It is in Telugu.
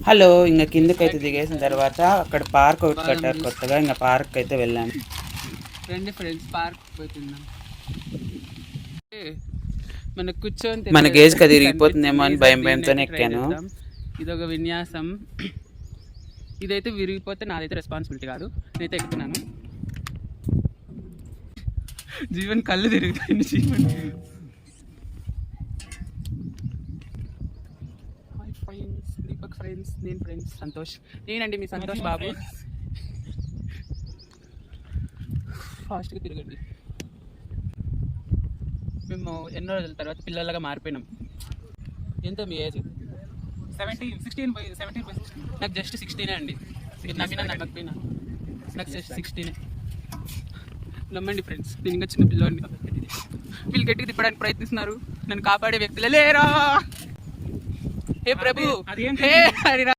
హలో, ఇంకా కిందకైతే దిగేసిన తర్వాత అక్కడ పార్క్ ఒకటి కట్టారు కొత్తగా, ఇంకా పార్క్ అయితే వెళ్ళాను. రండి ఫ్రెండ్స్, పార్క్ పోతున్నాం. మన కూర్చొని మన గేజ్కి అది విరిగిపోతుందేమో అని భయంతోనే ఎక్కాను. ఇదొక విన్యాసం. ఇదైతే విరిగిపోతే నాదైతే రెస్పాన్సిబిలిటీ కాదు, నేనైతే ఎక్కుతున్నాను. జీవన్ కళ్ళు తిరుగుతాయి. జీవన్ ఫ్రెండ్స్, దీపక్ ఫ్రెండ్స్, నేను ఫ్రెండ్స్ సంతోష్, నేనండి మీ సంతోష్ బాబు. ఫాస్ట్గా తిరగండి. మేము ఎన్నో రోజుల తర్వాత పిల్లలుగా మారిపోయినాం. ఎంత మీ ఏజ్? 17 నాకు జస్ట్ 16 అండి. నమ్మినా నమ్మకపోయినా నాకు జస్ట్ 16. నమ్మండి ఫ్రెండ్స్, నేను ఇంకా చిన్న పిల్లవాడిని. వీళ్ళు గట్టిగా తిప్పడానికి ప్రయత్నిస్తున్నారు, నన్ను కాపాడే వ్యక్తులే లేరా. హే ప్రభు, హే హరిరా.